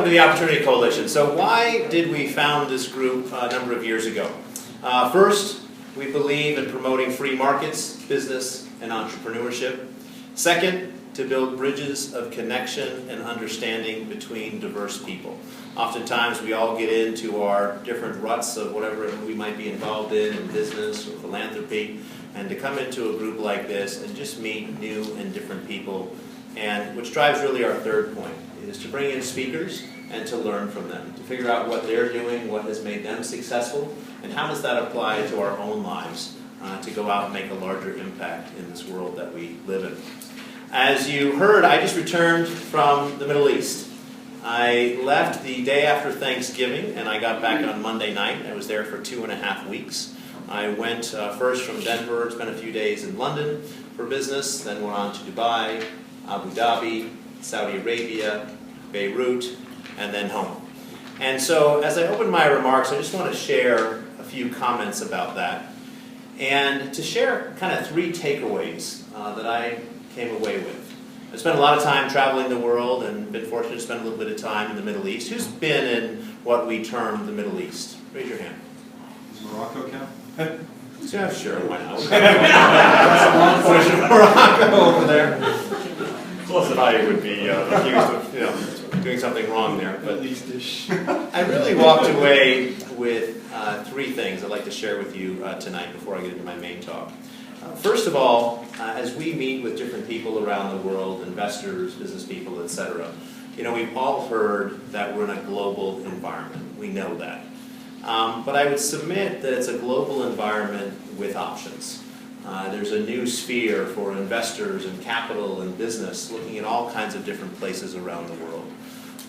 welcome to the Opportunity Coalition. So why did we found this group a number of years ago? First, we believe in promoting free markets, business, and entrepreneurship. Second, to build bridges of connection and understanding between diverse people. Oftentimes we all get into our different ruts of whatever we might be involved in business or philanthropy, and to come into a group like this and just meet new and different people, and which drives really our third point, is to bring in speakers and to learn from them, to figure out what they're doing, what has made them successful, and how does that apply to our own lives to go out and make a larger impact in this world that we live in. As you heard, I just returned from the Middle East. I left the day after Thanksgiving, and I got back on Monday night. I was there for 2.5 weeks. I went first from Denver, spent a few days in London for business, then went on to Dubai, Abu Dhabi, Saudi Arabia, Beirut, and then home. And so as I open my remarks, I just want to share a few comments about that, and to share kind of 3 takeaways that I came away with. I spent a lot of time traveling the world and been fortunate to spend a little bit of time in the Middle East. Who's been in what we term the Middle East? Raise your hand. Does Morocco count? Yeah, sure, why not? Morocco over there. Close that I would be accused of doing something wrong there. But I really walked away with 3 things I'd like to share with you tonight before I get into my main talk. First of all, as we meet with different people around the world, investors, business people, etc., we've all heard that we're in a global environment. We know that. But I would submit that it's a global environment with options. There's a new sphere for investors and capital and business looking at all kinds of different places around the world.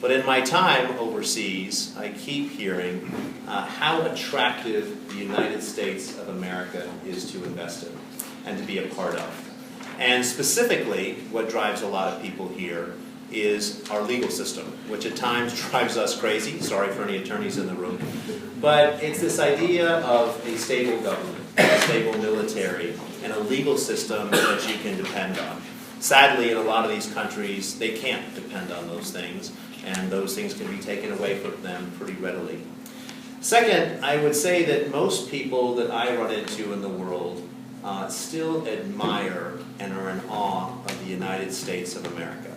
But in my time overseas, I keep hearing how attractive the United States of America is to invest in and to be a part of. And specifically, what drives a lot of people here is our legal system, which at times drives us crazy. Sorry for any attorneys in the room. But it's this idea of a stable government, a stable military, and a legal system that you can depend on. Sadly, in a lot of these countries, they can't depend on those things, and those things can be taken away from them pretty readily. Second, I would say that most people that I run into in the world still admire and are in awe of the United States of America.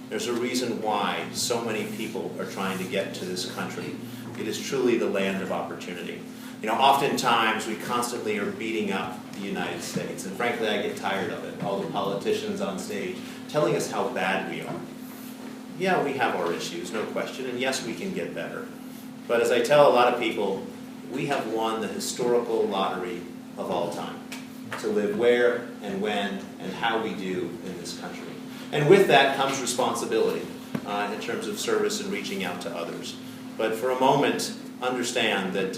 There's a reason why so many people are trying to get to this country. It is truly the land of opportunity. Oftentimes we constantly are beating up the United States, and frankly I get tired of it. All the politicians on stage telling us how bad we are. Yeah, we have our issues, no question, and yes, we can get better. But as I tell a lot of people, we have won the historical lottery of all time, to live where and when and how we do in this country. And with that comes responsibility in terms of service and reaching out to others. But for a moment, understand that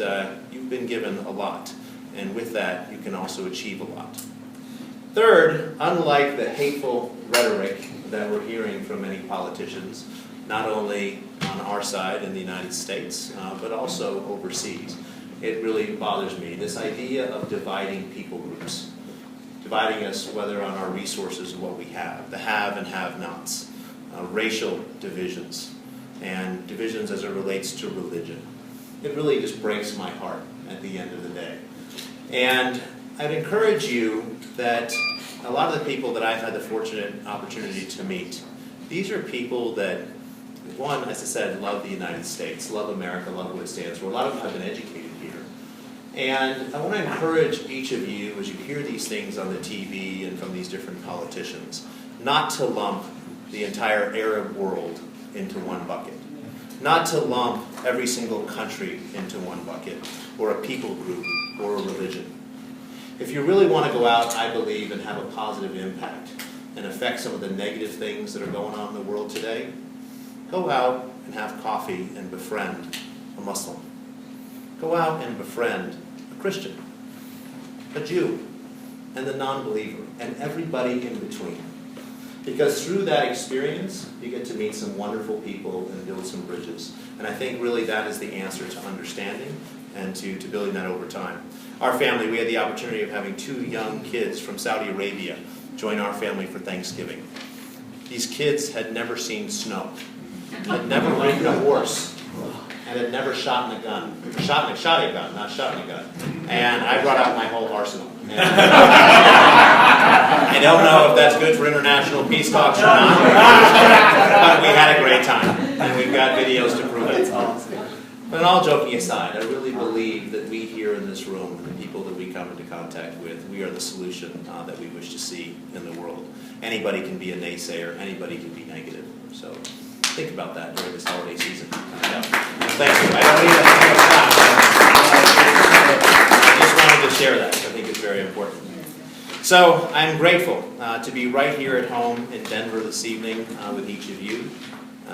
you've been given a lot, and with that, you can also achieve a lot. Third, unlike the hateful rhetoric that we're hearing from many politicians, not only on our side in the United States, but also overseas, it really bothers me, this idea of dividing people groups. Dividing us whether on our resources and what we have, the have and have-nots, racial divisions, and divisions as it relates to religion. It really just breaks my heart at the end of the day. And I'd encourage you that a lot of the people that I've had the fortunate opportunity to meet, these are people that, one, as I said, love the United States, love America, love what it stands for. A lot of them have been educated here. And I want to encourage each of you, as you hear these things on the TV and from these different politicians, not to lump the entire Arab world into one bucket. Not to lump every single country into one bucket, or a people group, or a religion. If you really want to go out, I believe, and have a positive impact and affect some of the negative things that are going on in the world today, go out and have coffee and befriend a Muslim. Go out and befriend a Christian, a Jew, and the non-believer, and everybody in between. Because through that experience, you get to meet some wonderful people and build some bridges. And I think really that is the answer to understanding and to building that over time. Our family, we had the opportunity of having 2 young kids from Saudi Arabia join our family for Thanksgiving. These kids had never seen snow. had never ridden a horse, and had never shot a gun. Shot a gun, not shot in a gun. And I brought out my whole arsenal. I don't know if that's good for international peace talks or not, but we had a great time, and we've got videos to prove it. But all joking aside, I really believe that we here in this room, and the people that we come into contact with, we are the solution that we wish to see in the world. Anybody can be a naysayer, anybody can be negative. So think about that during this holiday season. Yeah. Thank you. I don't need I just wanted to share that. I think it's very important. So I'm grateful to be right here at home in Denver this evening with each of you.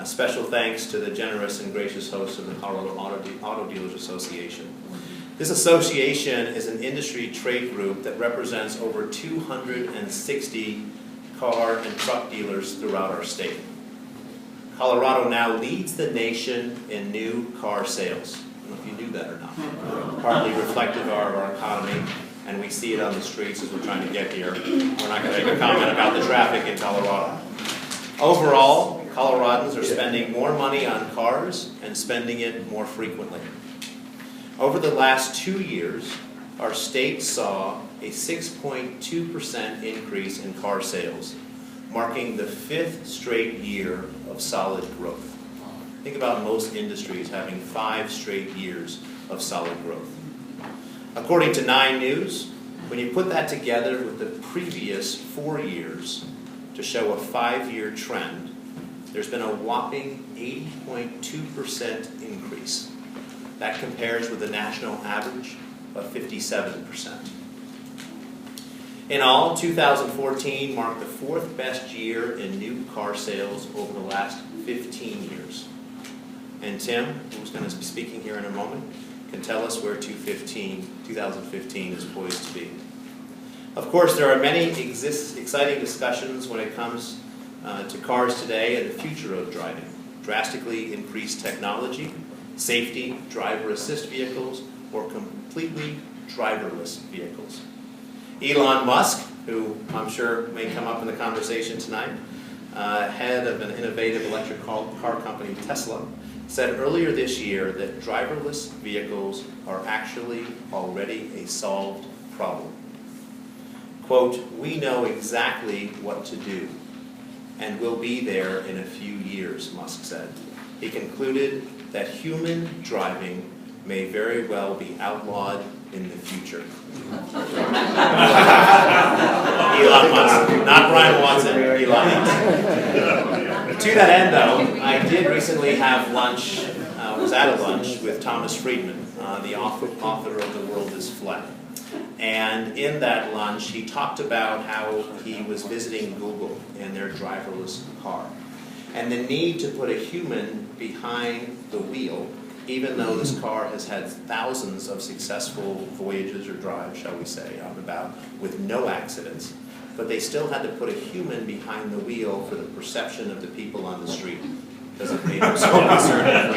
Special thanks to the generous and gracious hosts of the Colorado Auto Dealers Association. This association is an industry trade group that represents over 260 car and truck dealers throughout our state. Colorado now leads the nation in new car sales. I don't know if you knew that or not. Partly reflective of our economy, and we see it on the streets as we're trying to get here. We're not going to make a comment about the traffic in Colorado. Overall, Coloradans are spending more money on cars and spending it more frequently. Over the last 2 years, our state saw a 6.2% increase in car sales, marking the 5th straight year of solid growth. Think about most industries having 5 straight years of solid growth. According to 9 News, when you put that together with the previous 4 years to show a 5-year trend, there's been a whopping 80.2% increase. That compares with the national average of 57%. In all, 2014 marked the 4th best year in new car sales over the last 15 years. And Tim, who's going to be speaking here in a moment, can tell us where 2015 is poised to be. Of course, there are many exciting discussions when it comes to cars today and the future of driving. Drastically increased technology, safety, driver assist vehicles, or completely driverless vehicles. Elon Musk, who I'm sure may come up in the conversation tonight, head of an innovative electric car company, Tesla, said earlier this year that driverless vehicles are actually already a solved problem. Quote, "We know exactly what to do, and we'll be there in a few years," Musk said. He concluded that human driving may very well be outlawed in the future. Elon Musk, not Brian Watson, Elon Musk. To that end, though, I did recently have lunch, was at a lunch with Thomas Friedman, the author of The World is Flat. And in that lunch, he talked about how he was visiting Google in their driverless car, and the need to put a human behind the wheel, even though this car has had thousands of successful voyages or drives, shall we say, out and about, with no accidents. But they still had to put a human behind the wheel for the perception of the people on the street, because it made them so concerned.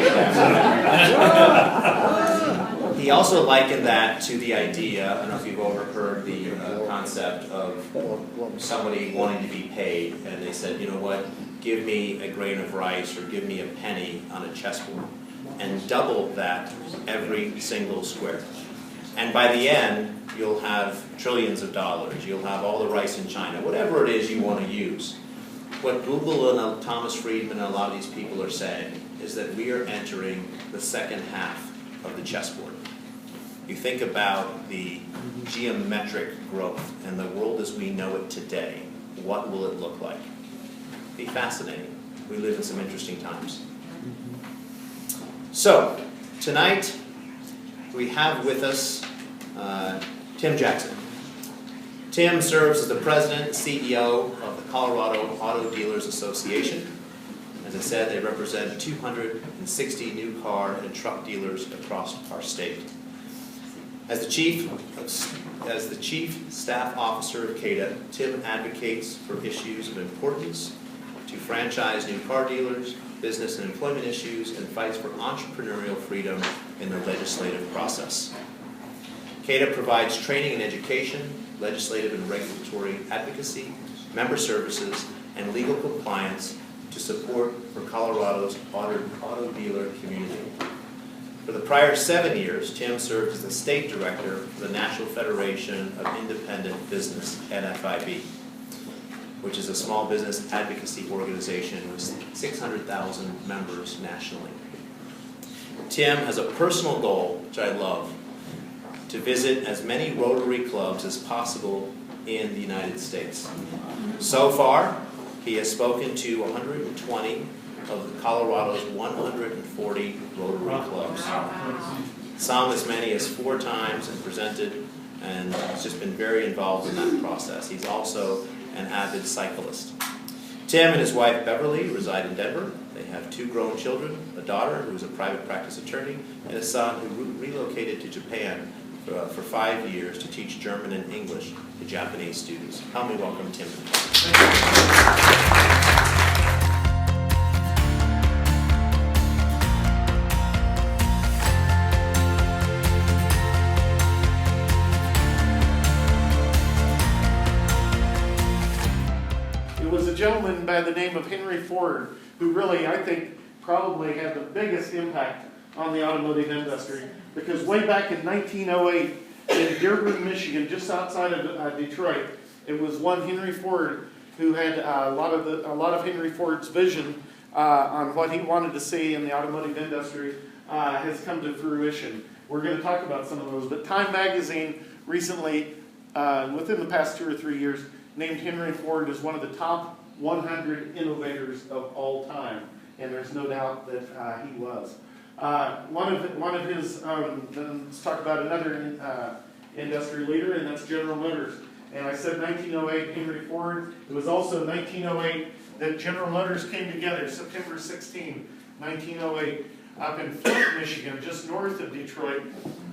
He also likened that to the idea, I don't know if you've overheard the concept of somebody wanting to be paid, and they said, you know what, give me a grain of rice or give me a penny on a chessboard, and double that every single square. And by the end, you'll have trillions of dollars, you'll have all the rice in China, whatever it is you want to use. What Google and Thomas Friedman and a lot of these people are saying is that we are entering the second half of the chessboard. You think about the geometric growth and the world as we know it today, what will it look like? Be fascinating. We live in some interesting times. So, tonight we have with us Tim Jackson. Tim serves as the president and CEO of the Colorado Auto Dealers Association. As I said, they represent 260 new car and truck dealers across our state. As the chief staff officer of CADA, Tim advocates for issues of importance to franchise new car dealers, business and employment issues, and fights for entrepreneurial freedom in the legislative process. CADA provides training and education, legislative and regulatory advocacy, member services, and legal compliance to support for Colorado's auto dealer community. For the prior 7 years, Tim served as the state director for the National Federation of Independent Business, NFIB, which is a small business advocacy organization with 600,000 members nationally. Tim has a personal goal, which I love, to visit as many Rotary clubs as possible in the United States. So far, he has spoken to 120 of Colorado's 140 Rotary clubs. Some as many as 4 times and presented, and has just been very involved in that process. He's also an avid cyclist. Tim and his wife Beverly reside in Denver. They have 2 grown children, a daughter who is a private practice attorney, and a son who relocated to Japan for 5 years to teach German and English to Japanese students. Help me welcome Tim. It was a gentleman by the name of Henry Ford who really, I think, probably had the biggest impact on the automotive industry, because way back in 1908 in Dearborn, Michigan, just outside of Detroit, it was one Henry Ford who had a lot of Henry Ford's vision on what he wanted to see in the automotive industry has come to fruition. We're going to talk about some of those, but Time Magazine recently, within the past 2 or 3 years, named Henry Ford as one of the top 100 innovators of all time, and there's no doubt that he was. One of his, let's talk about another industry leader, and that's General Motors. And I said 1908, Henry Ford. It was also 1908 that General Motors came together, September 16, 1908, up in Flint, Michigan, just north of Detroit,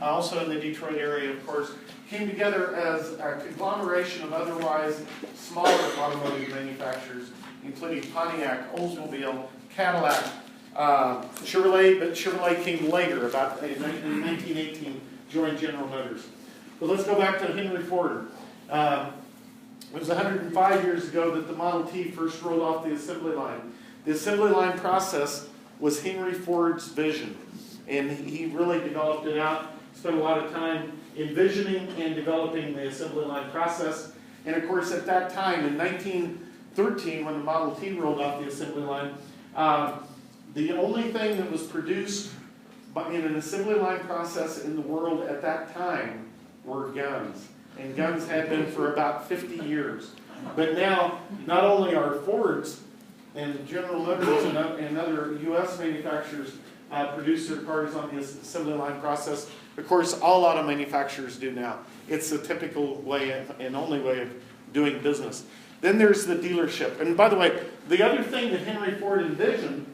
also in the Detroit area, of course, came together as a conglomeration of otherwise smaller automotive manufacturers, including Pontiac, Oldsmobile, Cadillac, Chevrolet, but Chevrolet came later, about in 1918, joined General Motors. But let's go back to Henry Ford. It was 105 years ago that the Model T first rolled off the assembly line. The assembly line process was Henry Ford's vision, and he really developed it out, spent a lot of time envisioning and developing the assembly line process. And of course, at that time, in 1913, when the Model T rolled off the assembly line, the only thing that was produced in an assembly line process in the world at that time were guns. And guns had been for about 50 years. But now, not only are Fords and General Motors and other U.S. manufacturers produce their cars on the assembly line process, of course, all auto manufacturers do now. It's the typical way and only way of doing business. Then there's the dealership. And by the way, the other thing that Henry Ford envisioned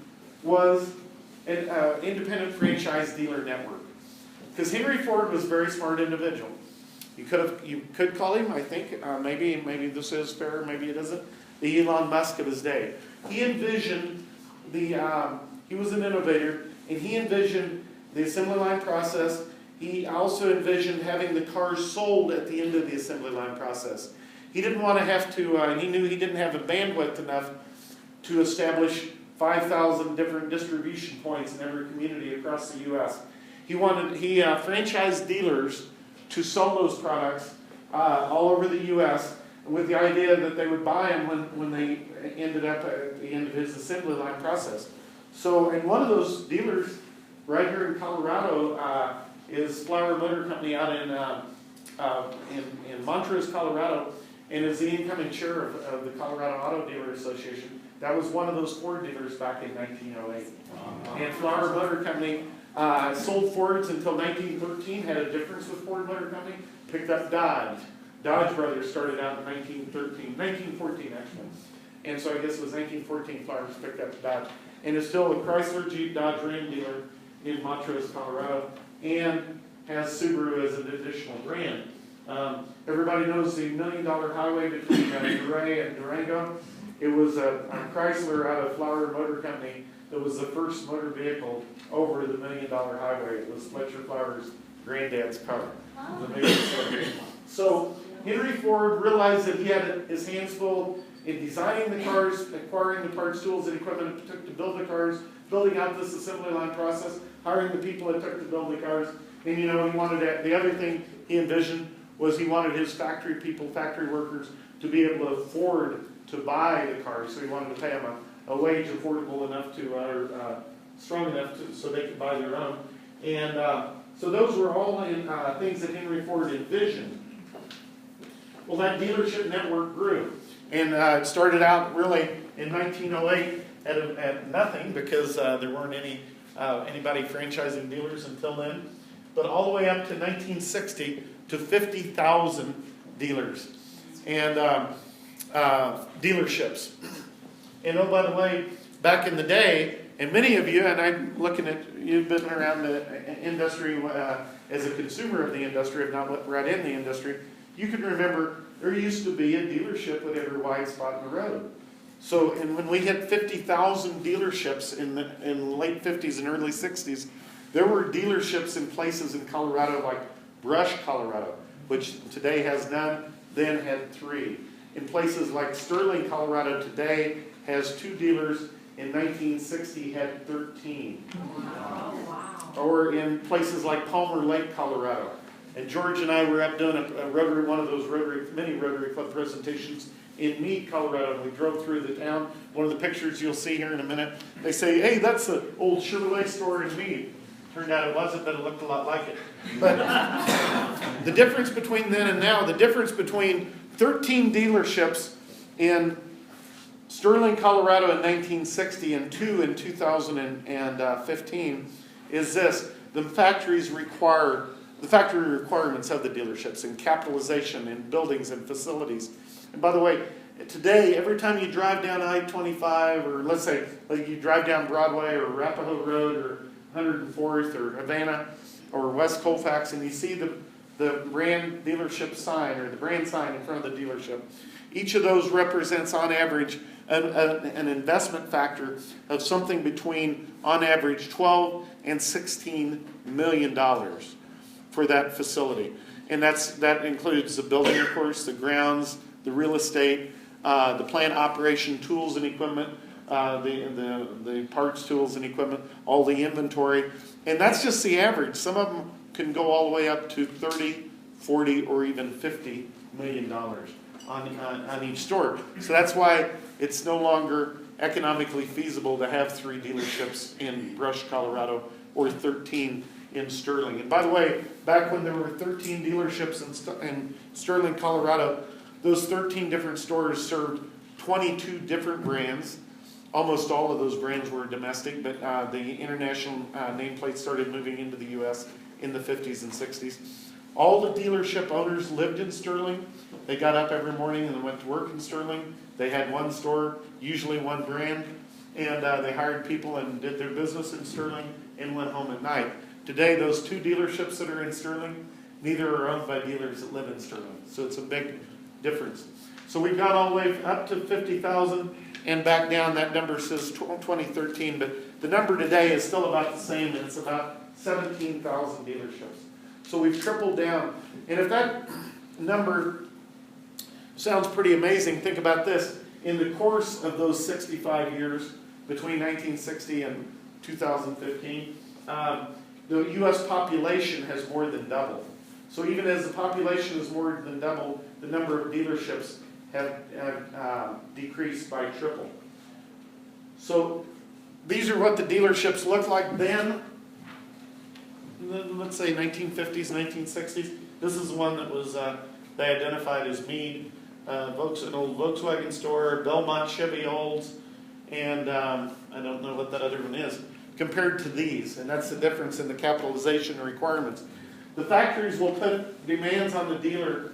was an independent franchise dealer network. Because Henry Ford was a very smart individual. You could call him, I think, maybe this is fair, maybe it isn't, the Elon Musk of his day. He envisioned he was an innovator, and he envisioned the assembly line process. He also envisioned having the cars sold at the end of the assembly line process. He didn't want to have to, he knew he didn't have the bandwidth enough to establish 5,000 different distribution points in every community across the U.S. He franchised dealers to sell those products all over the U.S. with the idea that they would buy them when they ended up at the end of his assembly line process. So, and one of those dealers right here in Colorado is Flower Motor Company out in Montrose, Colorado, and is the incoming chair of the Colorado Auto Dealer Association. That was one of those Ford dealers back in 1908. And Flower Motor Company sold Fords until 1913, had a difference with Ford Motor Company, picked up Dodge. Dodge Brothers started out in 1914 actually. And so I guess it was 1914 Flowers picked up Dodge. And is still a Chrysler, Jeep, Dodge, Ram dealer in Montrose, Colorado, and has Subaru as an additional brand. Everybody knows the $1 Million Highway between Duray and Durango. It was a Chrysler out of Flower Motor Company that was the first motor vehicle over the $1 Million Highway. It was Fletcher Flowers' granddad's car. So Henry Ford realized that he had his hands full in designing the cars, acquiring the parts, tools, and equipment it took to build the cars, building out this assembly line process, hiring the people it took to build the cars. And he wanted that. The other thing he envisioned was he wanted his factory people, factory workers, to be able to afford to buy the cars. So he wanted to pay them a wage affordable enough to, strong enough so they could buy their own. And so those were all things that Henry Ford envisioned. Well, that dealership network grew. And it started out really in 1908 at nothing, because there weren't anybody franchising dealers until then. But all the way up to 1960 to 50,000 dealers and dealerships. And oh, by the way, back in the day, and many of you, and I'm looking at, you've been around the industry as a consumer of the industry, if not right in the industry, you can remember there used to be a dealership with every wide spot in the road. So, and when we hit 50,000 dealerships in the late 50s and early 60s, there were dealerships in places in Colorado like Brush, Colorado, which today has none, then had 3. In places like Sterling, Colorado, today has 2 dealers. In 1960 had 13. Wow. Or in places like Palmer Lake, Colorado. And George and I were up doing a Rotary, one of those mini Rotary Club presentations in Meade, Colorado. And we drove through the town. One of the pictures you'll see here in a minute, they say, hey, that's the old Chevrolet store in Meade. Turned out it wasn't, but it looked a lot like it. But the difference between then and now, the difference between 13 dealerships in Sterling, Colorado in 1960 and 2 in 2015 is this. The factory requirements of the dealerships in capitalization in buildings and facilities. And by the way, today, every time you drive down I-25, or let's say like you drive down Broadway or Arapahoe Road or 104th or Havana or West Colfax, and you see the brand dealership sign or the brand sign in front of the dealership, each of those represents on average an investment factor of something between, on average, $12 and $16 million for that facility. And that includes the building, of course, the grounds, the real estate, the plant operation tools and equipment, the parts, tools, and equipment, all the inventory. And that's just the average. Some of them can go all the way up to 30, 40, or even $50 million on each store. So that's why it's no longer economically feasible to have 3 dealerships in Brush, Colorado, or 13 in Sterling. And by the way, back when there were 13 dealerships in Sterling, Colorado, those 13 different stores served 22 different brands. Almost all of those brands were domestic, but the international nameplates started moving into the U.S. in the 50s and 60s. All the dealership owners lived in Sterling. They got up every morning and went to work in Sterling. They had one store, usually one brand, and they hired people and did their business in Sterling and went home at night. Today, those 2 dealerships that are in Sterling, neither are owned by dealers that live in Sterling. So it's a big difference. So we've got all the way up to 50,000 and back down. That number says 2013, but the number today is still about the same, and it's about 17,000 dealerships. So we've tripled down. And if that number sounds pretty amazing, think about this. In the course of those 65 years, between 1960 and 2015, the U.S. population has more than doubled. So even as the population has more than doubled, the number of dealerships have decreased by triple. So these are what the dealerships looked like then. Let's say 1950s, 1960s. This is one that was they identified as Meade, an old Volkswagen store, Belmont Chevy Olds, and I don't know what that other one is, compared to these. And that's the difference in the capitalization requirements. The factories will put demands on the dealer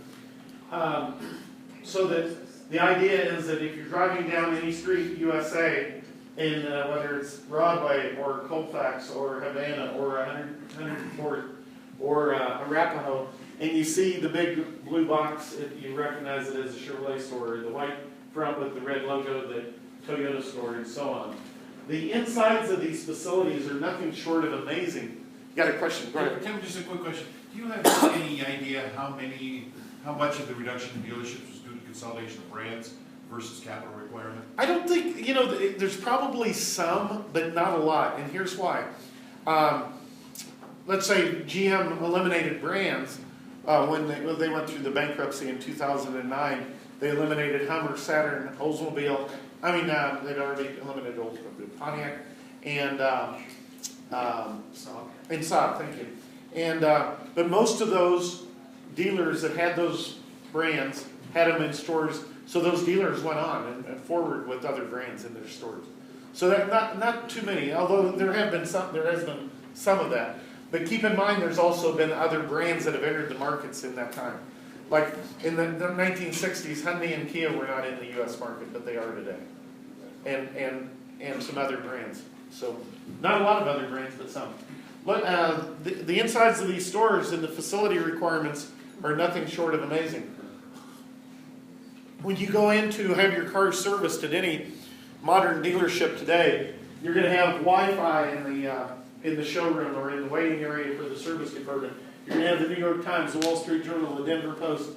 so that the idea is that if you're driving down any street USA, in whether it's Broadway or Colfax or Havana or 104th or Arapahoe, and you see the big blue box, you recognize it as a Chevrolet store, or the white front with the red logo, the Toyota store, and so on. The insides of these facilities are nothing short of amazing. You got a question? Go ahead. Tim, just a quick question. Do you have any idea how how much of the reduction in dealerships was due to consolidation of brands versus capital requirement? I don't think, there's probably some, but not a lot, and here's why. Let's say GM eliminated brands when they went through the bankruptcy in 2009. They eliminated Hummer, Saturn, Oldsmobile. They'd already eliminated Oldsmobile, Pontiac, and Saab. Thank you. And but most of those dealers that had those brands had them in stores, so those dealers went on and forward with other brands in their stores. So that not too many, although there has been some of that. But keep in mind, there's also been other brands that have entered the markets in that time. Like in the 1960s, Hyundai and Kia were not in the U.S. market, but they are today, and some other brands. So not a lot of other brands, but some. But the insides of these stores and the facility requirements are nothing short of amazing. When you go in to have your car serviced at any modern dealership today, you're going to have Wi-Fi in the showroom or in the waiting area for the service department. You're going to have the New York Times, the Wall Street Journal, the Denver Post,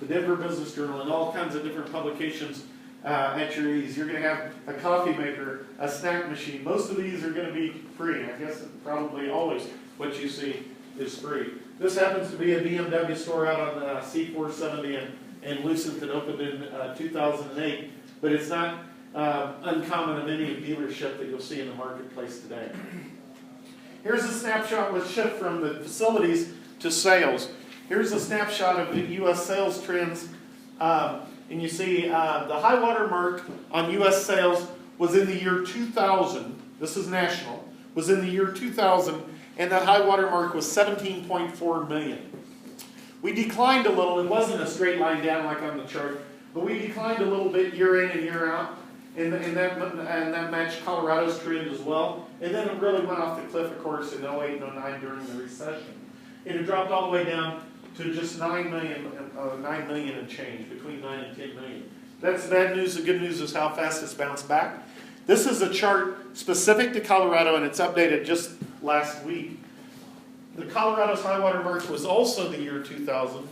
the Denver Business Journal, and all kinds of different publications at your ease. You're going to have a coffee maker, a snack machine. Most of these are going to be free. I guess probably always what you see is free. This happens to be a BMW store out on C470 and Lucent that opened in 2008, but it's not uncommon of any dealership that you'll see in the marketplace today. Here's a snapshot with shift from the facilities to sales. Here's a snapshot of the U.S. sales trends, and you see the high water mark on U.S. sales was in the year 2000. This is national. Was in the year 2000, and that high water mark was 17.4 million. We declined a little. It wasn't a straight line down like on the chart, but we declined a little bit year in and year out, and that matched Colorado's trend as well. And then it really went off the cliff, of course, in 08 and 09 during the recession. And it dropped all the way down to just 9 million and change, between 9 and 10 million. That's the bad news. The good news is how fast it's bounced back. This is a chart specific to Colorado, and it's updated just last week. The Colorado's high water mark was also the year 2000.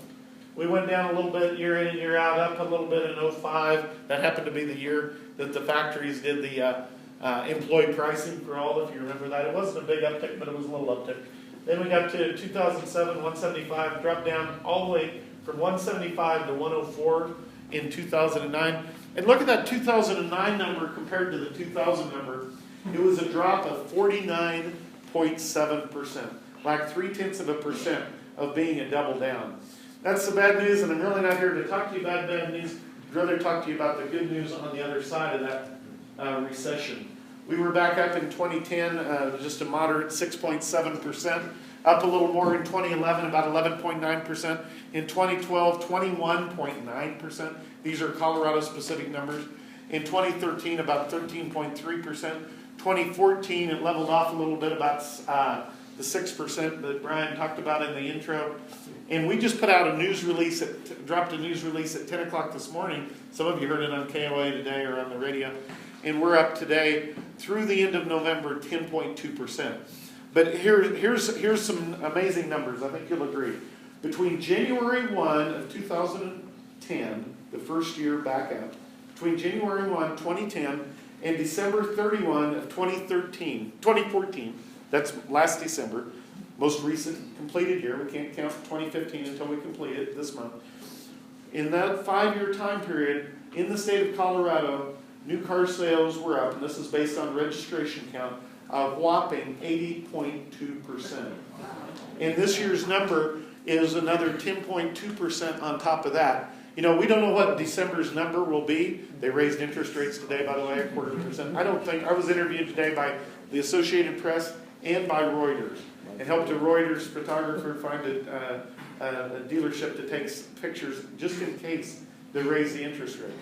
We went down a little bit year in and year out, up a little bit in 05. That happened to be the year that the factories did the employee pricing for all, if you remember that. It wasn't a big uptick, but it was a little uptick. Then we got to 2007, 175, dropped down all the way from 175 to 104 in 2009. And look at that 2009 number compared to the 2000 number. It was a drop of 49.7%. Like 0.3% of being a double down. That's the bad news, and I'm really not here to talk to you about bad news. I'd rather talk to you about the good news on the other side of that recession. We were back up in 2010, just a moderate 6.7%. Up a little more in 2011, about 11.9%. In 2012, 21.9%. These are Colorado-specific numbers. In 2013, about 13.3%. 2014, it leveled off a little bit, about the 6% that Brian talked about in the intro. And we just put out a news release, dropped a news release at 10 o'clock this morning. Some of you heard it on KOA today or on the radio. And we're up today, through the end of November, 10.2%. But here's some amazing numbers. I think you'll agree. Between January 1 of 2010, the first year back up, between January 1, 2010, and December 31 of 2014, that's last December, most recent completed year. We can't count 2015 until we complete it this month. In that 5-year time period, in the state of Colorado, new car sales were up, and this is based on registration count, a whopping 80.2%. And this year's number is another 10.2% on top of that. We don't know what December's number will be. They raised interest rates today, by the way, 0.25%. I was interviewed today by the Associated Press and by Reuters, and helped a Reuters photographer find a dealership that takes pictures just in case they raise the interest rate.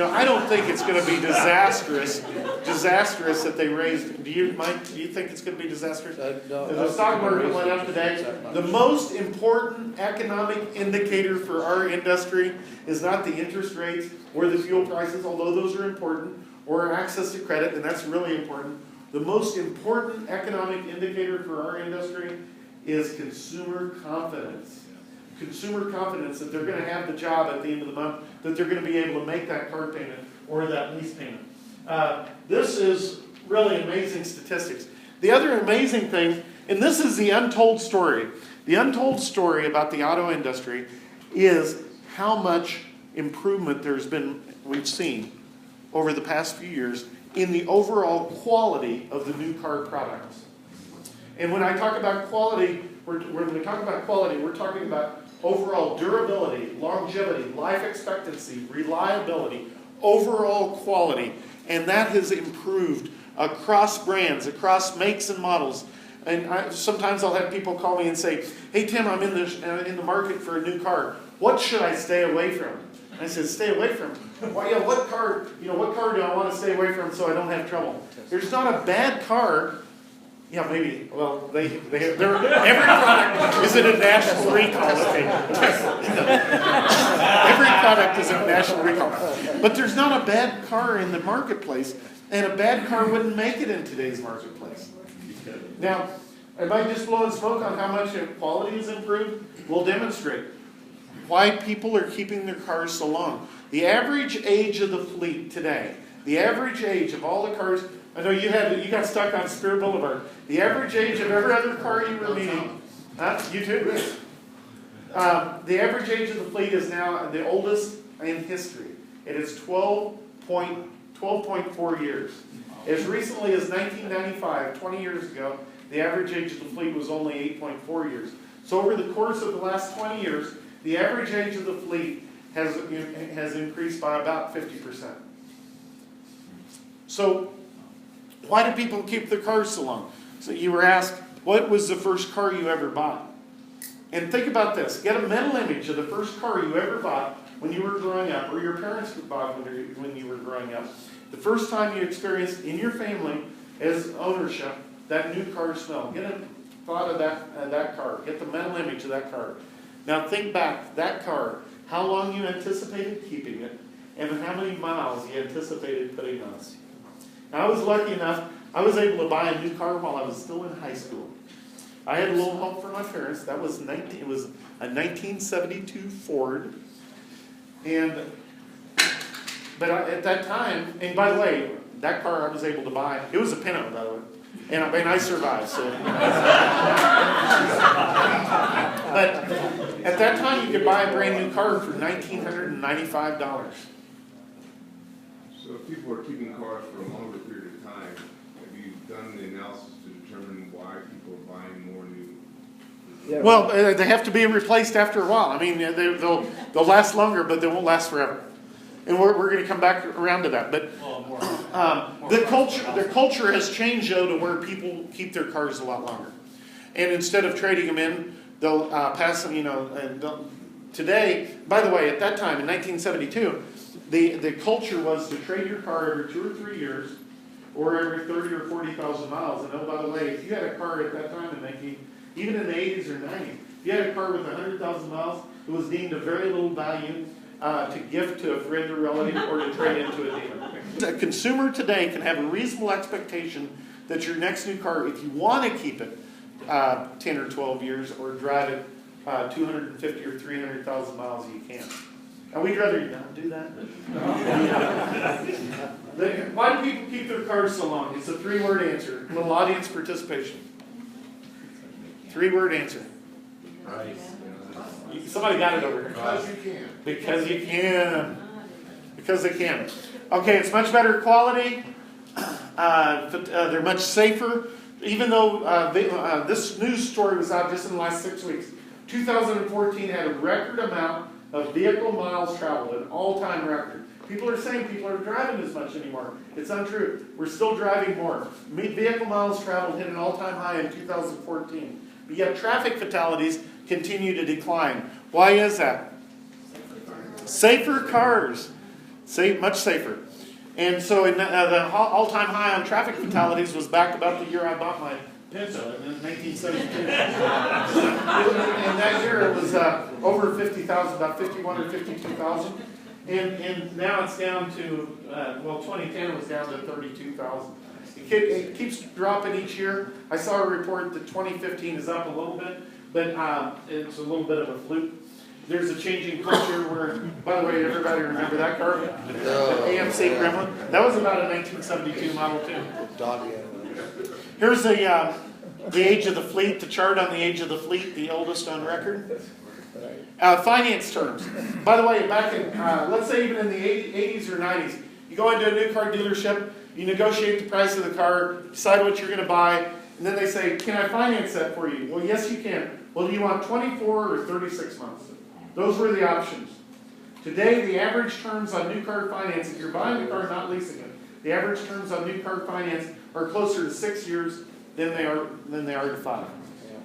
I don't think it's going to be disastrous that they raised. Do you think it's going to be disastrous? No, the stock market went up today. The most important economic indicator for our industry is not the interest rates or the fuel prices, although those are important, or access to credit, and that's really important. The most important economic indicator for our industry is consumer confidence. consumer confidence that they're going to have the job at the end of the month, that they're going to be able to make that car payment or that lease payment. This is really amazing statistics. The other amazing thing, and this is the untold story. The untold story about the auto industry is how much improvement we've seen over the past few years in the overall quality of the new car products. And when I talk about quality, when we talk about quality, we're talking about overall durability, longevity, life expectancy, reliability, overall quality. And that has improved across brands, across makes and models. And sometimes I'll have people call me and say, hey Tim, I'm in the market for a new car. What should I stay away from? And I said, stay away from? Well, yeah, what car do I want to stay away from so I don't have trouble? There's not a bad car. Yeah, maybe. Well, every product is in a national recall. Okay. Every product is in a national recall. But there's not a bad car in the marketplace, and a bad car wouldn't make it in today's marketplace. Now, am I just blowing smoke on how much quality has improved? We'll demonstrate why people are keeping their cars so long. The average age of the fleet today, the average age of all the cars, I know you got stuck on Spear Boulevard. The average age of every other car you were meeting, you too? The average age of the fleet is now the oldest in history. It is 12.4 years. As recently as 1995, 20 years ago, the average age of the fleet was only 8.4 years. So over the course of the last 20 years, the average age of the fleet has increased by about 50%. So why do people keep their cars so long? So you were asked, what was the first car you ever bought? And think about this. Get a mental image of the first car you ever bought when you were growing up, or your parents bought when you were growing up. The first time you experienced in your family as ownership that new car smell. Get a thought of that car. Get the mental image of that car. Now think back, that car, how long you anticipated keeping it, and how many miles you anticipated putting on it. Now, I was lucky enough, I was able to buy a new car while I was still in high school. I had a little help from my parents. It was a 1972 Ford. But at that time, and by the way, that car I was able to buy, it was a Pinto, by the way. And I survived, so. But at that time, you could buy a brand new car for $1,995. So if people are keeping cars for a longer period of time, have you done the analysis to determine why people are buying more new? Yeah. Well, they have to be replaced after a while. I mean, they'll last longer, but they won't last forever. And we're going to come back around to that. But the culture has changed, though, to where people keep their cars a lot longer. And instead of trading them in, they'll pass them, and today, by the way, at that time, in 1972, the culture was to trade your car every 2 or 3 years, or every 30 or 40,000 miles. And oh, by the way, if you had a car at that time, even in the 80s or 90s, if you had a car with 100,000 miles, it was deemed of very little value to gift to a friend or relative or to trade into a dealer. A consumer today can have a reasonable expectation that your next new car, if you want to keep it 10 or 12 years or drive it 250 or 300,000 miles, you can. And we'd rather not do that. Why do people keep their cars so long? It's a 3-word answer. A little audience participation. 3-word answer. Right. Somebody got it over here. Because you can. Because you can. Because they can. Okay, it's much better quality. They're much safer. Even though this news story was out just in the last 6 weeks. 2014 had a record amount of vehicle miles traveled, an all-time record. People are saying people aren't driving as much anymore. It's untrue. We're still driving more. Vehicle miles traveled hit an all-time high in 2014. But yet traffic fatalities continue to decline. Why is that? Safer cars. Much safer. And so the all-time high on traffic fatalities was back about the year I bought my Pinto in 1972. And that year it was over 50,000, about 51 or 52,000. And now it's down to, 2010 was down to 32,000. It keeps dropping each year. I saw a report that 2015 is up a little bit, but it's a little bit of a fluke. there's a changing culture where, by the way, everybody remember that car? The AMC Gremlin? That was about a 1972 Model 2. Here's the age of the fleet, the chart on the age of the fleet, the oldest on record. Finance terms. By the way, back in, let's say even in the 80s or 90s, you go into a new car dealership, you negotiate the price of the car, decide what you're going to buy, and then they say, can I finance that for you? Well, yes, you can. Well, do you want 24 or 36 months? Those were the options. Today, the average terms on new car finance, if you're buying the car, not leasing it, the average terms on new car finance are closer to 6 years than they are to 5.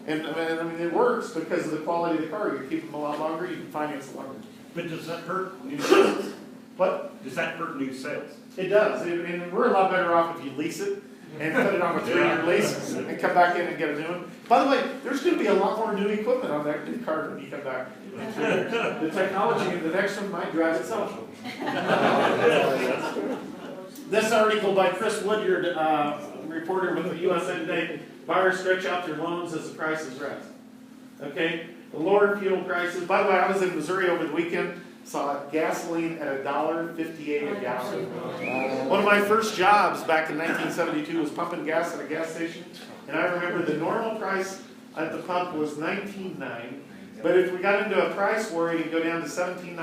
And I mean, it works because of the quality of the car. You keep them a lot longer, you can finance it longer. But does that hurt new sales? But Does that hurt new sales? it does. And we're a lot better off if you lease it and put it on a 3-year lease and come back in and get a new one. By the way, there's going to be a lot more new equipment on that new car when you come back. The technology in the next one might drive itself. This article by Chris Woodyard, reporter with the USA Today, buyers stretch out their loans as the prices rise. Okay, the lower fuel prices. By the way, I was in Missouri over the weekend. Saw gasoline at $1.58 a gallon. One of my first jobs back in 1972 was pumping gas at a gas station, and I remember the normal price at the pump was $19.9. But if we got into a price war, it could go down to $17.9.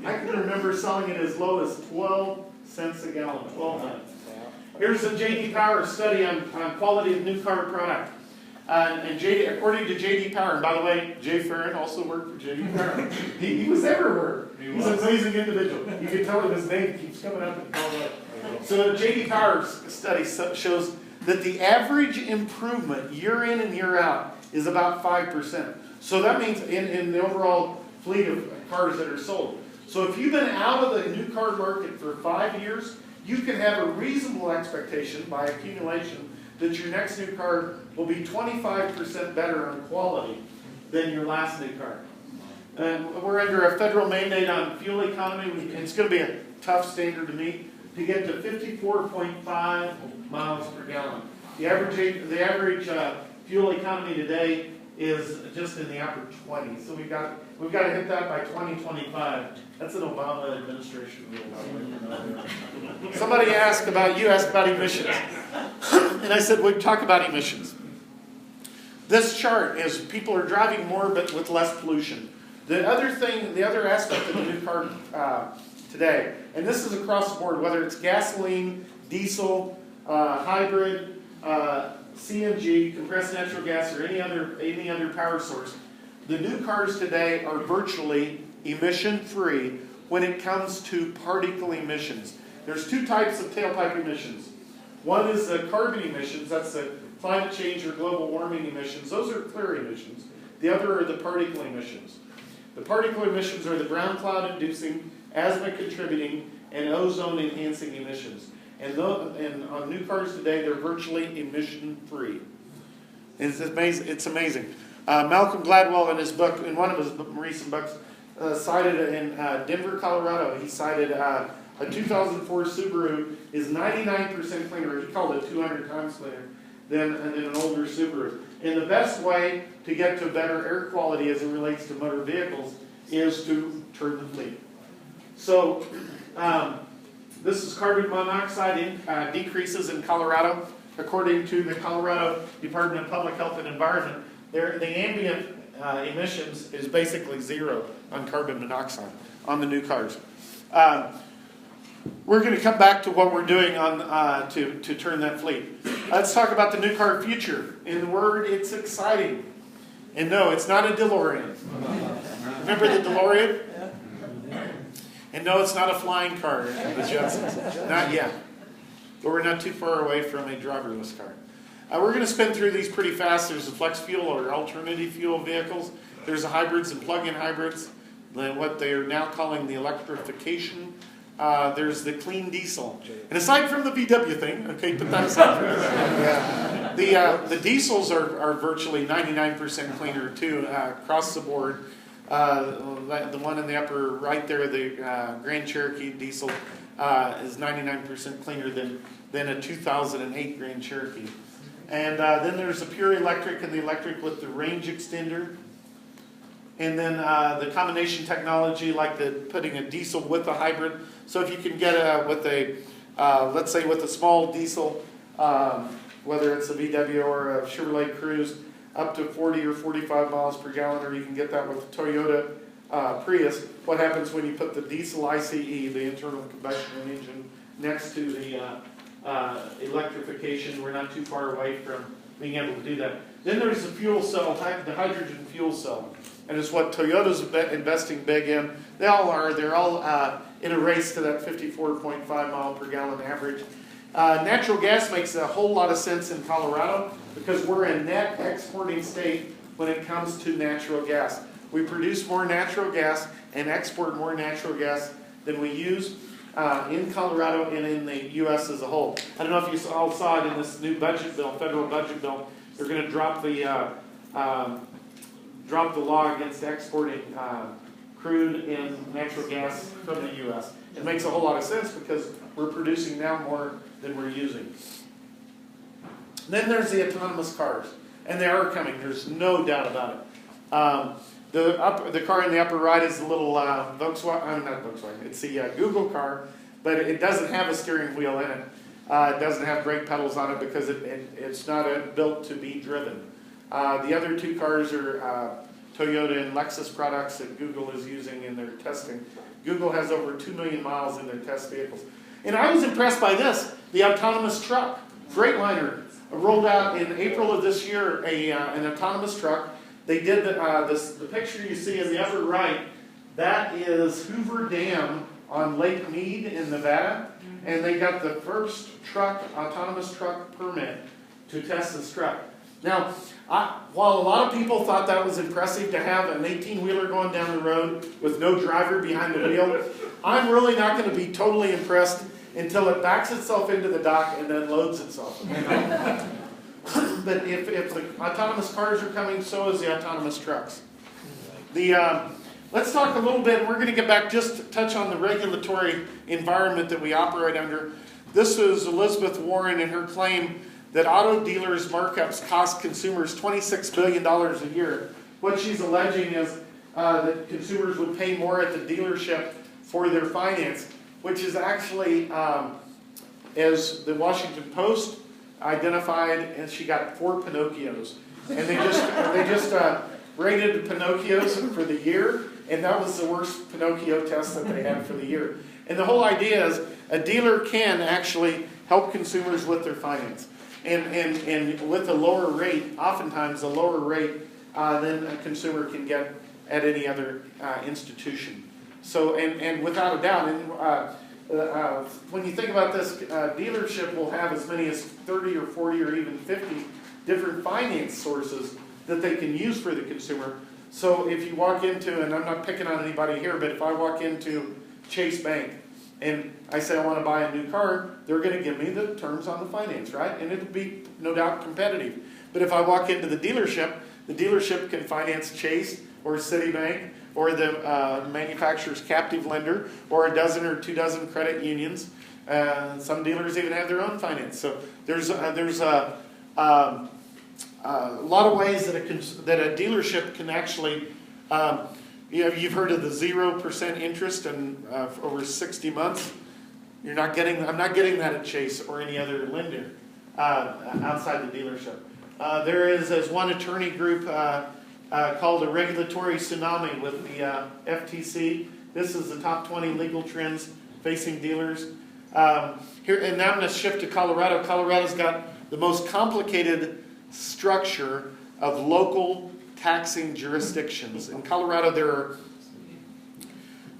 I can remember selling it as low as 12 cents a gallon. 12 cents. Here's a J.D. Power study on quality of new car product. And according to J.D. Power, and by the way, Jay Farron also worked for J.D. Power. He was everywhere. He's an amazing individual. You can tell him his name keeps coming up in Colorado. So the J.D. Power study shows that the average improvement year in and year out is about 5%. So that means in the overall fleet of cars that are sold. So if you've been out of the new car market for 5 years, you can have a reasonable expectation by accumulation that your next new car will be 25% better on quality than your last new car. And we're under a federal mandate on fuel economy. It's going to be a tough standard to meet to get to 54.5 miles per gallon. The average fuel economy today is just in the upper 20s. So we've got to hit that by 2025. That's an Obama administration rule. Somebody asked about emissions. And I said, we'd talk about emissions. This chart is people are driving more but with less pollution. The other aspect of the new car today, and this is across the board, whether it's gasoline, diesel, hybrid, CNG, compressed natural gas, or any other power source, the new cars today are virtually emission-free when it comes to particle emissions. There's two types of tailpipe emissions. One is the carbon emissions, that's the climate change or global warming emissions. Those are clear emissions. The other are the particle emissions. The particle emissions are the brown cloud inducing, asthma contributing, and ozone enhancing emissions. And on new cars today, they're virtually emission-free. It's amazing. Malcolm Gladwell in his book, in one of his recent books, cited in Denver, Colorado, he cited a 2004 Subaru is 99% cleaner. He called it 200 times cleaner than an older Subaru. And the best way to get to better air quality as it relates to motor vehicles is to turn the fleet. So this is carbon monoxide decreases in Colorado. According to the Colorado Department of Public Health and Environment, the ambient emissions is basically zero on carbon monoxide on the new cars. We're going to come back to what we're doing on to turn that fleet. Let's talk about the new car future. In the word, it's exciting. And no, it's not a DeLorean. Remember the DeLorean? And no, it's not a flying car, the Jetsons. Not yet. But we're not too far away from a driverless car. We're going to spin through these pretty fast. There's the flex fuel or alternative fuel vehicles. There's the hybrids and plug-in hybrids. Then what they are now calling the electrification. There's the clean diesel. And aside from the VW thing, okay, put that aside for a the diesels are virtually 99% cleaner too, across the board. The one in the upper right there, the Grand Cherokee diesel, is 99% cleaner than a 2008 Grand Cherokee. And then there's the pure electric and the electric with the range extender. And then the combination technology, like putting a diesel with a hybrid. So if you can get let's say with a small diesel, whether it's a VW or a Chevrolet Cruze, up to 40 or 45 miles per gallon, or you can get that with the Toyota Prius. What happens when you put the diesel ICE, the internal combustion engine, next to the electrification? We're not too far away from being able to do that. Then there's the fuel cell, the hydrogen fuel cell. And it's what Toyota's investing big in. They're all in a race to that 54.5 mile per gallon average. Natural gas makes a whole lot of sense in Colorado because we're a net exporting state when it comes to natural gas. We produce more natural gas and export more natural gas than we use in Colorado and in the U.S. as a whole. I don't know if you all saw it in this new budget bill, federal budget bill. They're going to drop the law against exporting crude and natural gas from the U.S. It makes a whole lot of sense because we're producing now more than we're using. Then there's the autonomous cars, and they are coming. There's no doubt about it. The car in the upper right is a little Volkswagen. Not Volkswagen. It's the Google car, but it doesn't have a steering wheel in it. It doesn't have brake pedals on it because it's not built to be driven. The other two cars are Toyota and Lexus products that Google is using in their testing. Google has over 2 million miles in their test vehicles. And I was impressed by this, the autonomous truck. Freightliner rolled out in April of this year an autonomous truck. They did the picture you see in the upper right. That is Hoover Dam on Lake Mead in Nevada. And they got the first autonomous truck permit to test this truck. Now, while a lot of people thought that was impressive to have an 18-wheeler going down the road with no driver behind the wheel, I'm really not going to be totally impressed until it backs itself into the dock and then loads itself. But if the autonomous cars are coming, so is the autonomous trucks. Let's talk a little bit, and we're going to get back just to touch on the regulatory environment that we operate under. This is Elizabeth Warren and her claim that auto dealers' markups cost consumers $26 billion a year. What she's alleging is that consumers would pay more at the dealership for their finance, which is actually, as the Washington Post identified, and she got 4 Pinocchios. And they just rated the Pinocchios for the year, and that was the worst Pinocchio test that they had for the year. And the whole idea is a dealer can actually help consumers with their finance. And with a lower rate, oftentimes a lower rate than a consumer can get at any other institution. So, and without a doubt, when you think about this, dealership will have as many as 30 or 40 or even 50 different finance sources that they can use for the consumer. So if you walk into, and I'm not picking on anybody here, but if I walk into Chase Bank and I say I want to buy a new car, they're going to give me the terms on the finance, right? And it'll be no doubt competitive. But if I walk into the dealership can finance Chase or Citibank or the manufacturer's captive lender or a dozen or 2 dozen credit unions. Some dealers even have their own finance. So there's a lot of ways that a dealership can actually, you've heard of the 0% interest and over 60 months. I'm not getting that at Chase or any other lender outside the dealership. There is one attorney group called a regulatory tsunami with the FTC. This is the top 20 legal trends facing dealers. Here, and now I'm going to shift to Colorado. Colorado's got the most complicated structure of local taxing jurisdictions. In Colorado, there are,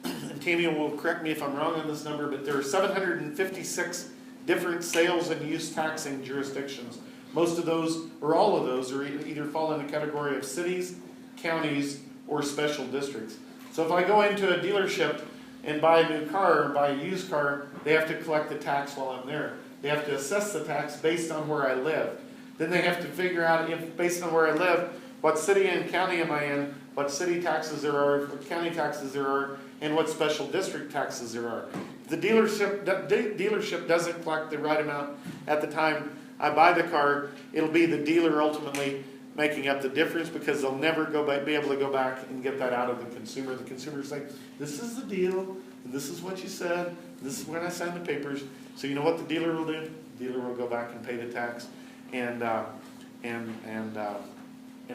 and Tammy will correct me if I'm wrong on this number, but there are 756 different sales and use taxing jurisdictions. Most of those, or all of those, are either fall in the category of cities, counties, or special districts. So if I go into a dealership and buy a new car or buy a used car, they have to collect the tax while I'm there. They have to assess the tax based on where I live. Then they have to figure out, if based on where I live, what city and county am I in, what city taxes there are, what county taxes there are, and what special district taxes there are. If the dealership doesn't collect the right amount at the time I buy the car, it'll be the dealer ultimately making up the difference because they'll never be able to go back and get that out of the consumer. The consumer's like, this is the deal, and this is what you said, this is when I signed the papers. So you know what the dealer will do? The dealer will go back and pay the tax and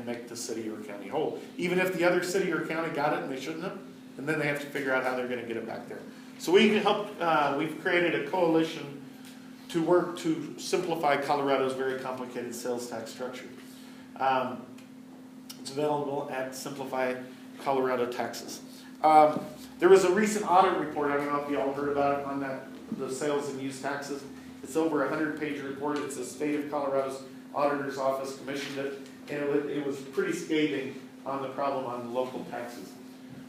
make the city or county whole. Even if the other city or county got it and they shouldn't have, and then they have to figure out how they're gonna get it back there. So we've created a coalition to work to simplify Colorado's very complicated sales tax structure. It's available at Simplify Colorado Taxes. There was a recent audit report, I don't know if you all heard about it, on the sales and use taxes. It's over a 100-page report. It's the state of Colorado's auditor's office commissioned it, and it was pretty scathing on the problem on local taxes.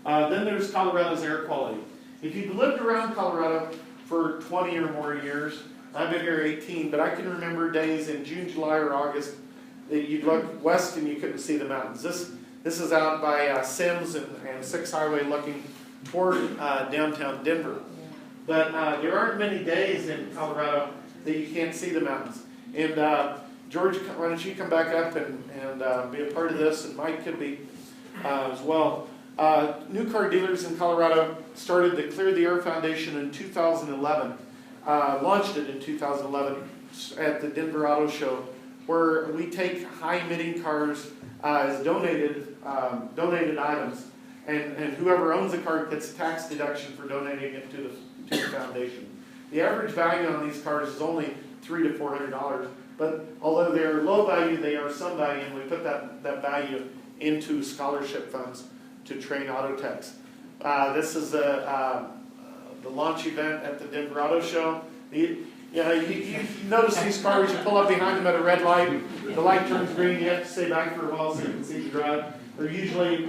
Then there's Colorado's air quality. If you've lived around Colorado for 20 or more years, I've been here 18, but I can remember days in June, July, or August that you'd look west and you couldn't see the mountains. This is out by Sims and 6th Highway looking toward downtown Denver. But there aren't many days in Colorado that you can't see the mountains. And George, why don't you come back up and be a part of this, and Mike could be as well. New car dealers in Colorado started the Clear the Air Foundation in 2011, launched it in 2011 at the Denver Auto Show, where we take high-emitting cars as donated items, and whoever owns the car gets a tax deduction for donating it to the foundation. The average value on these cars is only $300 to $400, but although they are low value, they are some value, and we put that value into scholarship funds to train auto techs. This is the launch event at the Denver Auto Show. You notice these cars, you pull up behind them at a red light, the light turns green, you have to stay back for a while so you can see the drive. They're usually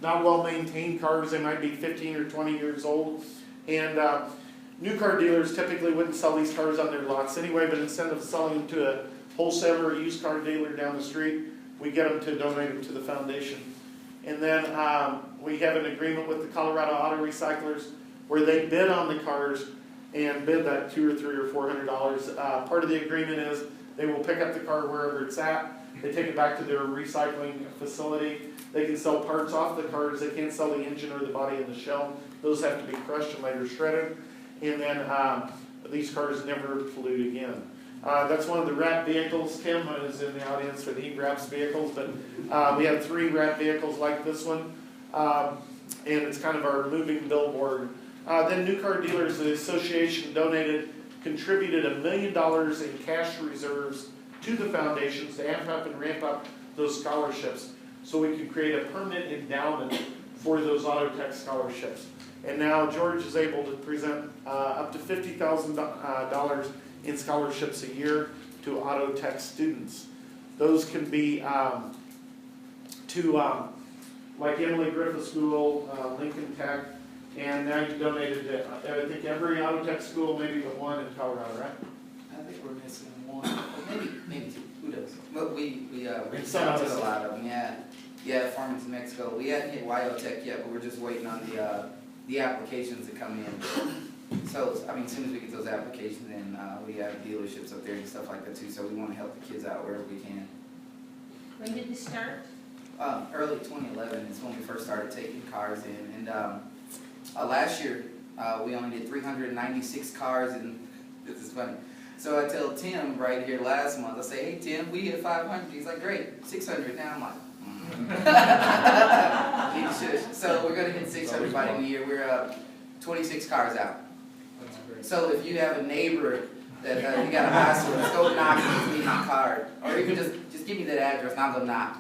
not well-maintained cars. They might be 15 or 20 years old. And new car dealers typically wouldn't sell these cars on their lots anyway, but instead of selling them to a wholesaler or used car dealer down the street, we get them to donate them to the foundation. And then we have an agreement with the Colorado Auto Recyclers where they bid on the cars and bid that $200 or $300 or $400. Part of the agreement is they will pick up the car wherever it's at. They take it back to their recycling facility. They can sell parts off the cars. They can't sell the engine or the body and the shell. Those have to be crushed and later shredded. And then these cars never pollute again. That's one of the wrap vehicles. Tim is in the audience for the wraps vehicles, but we have 3 wrap vehicles like this one, and it's kind of our moving billboard. Then New Car Dealers, the association contributed $1 million in cash reserves to the foundations to amp up and ramp up those scholarships so we can create a permanent endowment for those auto tech scholarships. And now George is able to present up to $50,000 in scholarships a year to auto tech students. Those can be to like Emily Griffith School, Lincoln Tech, and now you've donated to, I think, every auto tech school, maybe but one in Colorado, right? I think we're missing one, maybe 2. Who knows? But we reached some out of to us. a lot of them. Yeah, Farmington, Mexico. We hadn't hit Wyotech yet, but we're just waiting on the applications to come in. So I mean, as soon as we get those applications in, we have dealerships up there and stuff like that too. So we want to help the kids out wherever we can. When did this start? Early 2011 is when we first started taking cars in, and last year we only did 396 cars, and this is funny. So I tell Tim right here last month, I say, hey Tim, we hit 500. He's like, great, 600 now. I'm like, so we're going to hit 600 by the end of the year. We're 26 cars out. So if you have a neighbor that you got a house with, just go knock and leave my card, or you can just give me that address and I'll go knock.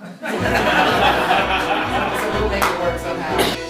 So we'll make it work somehow.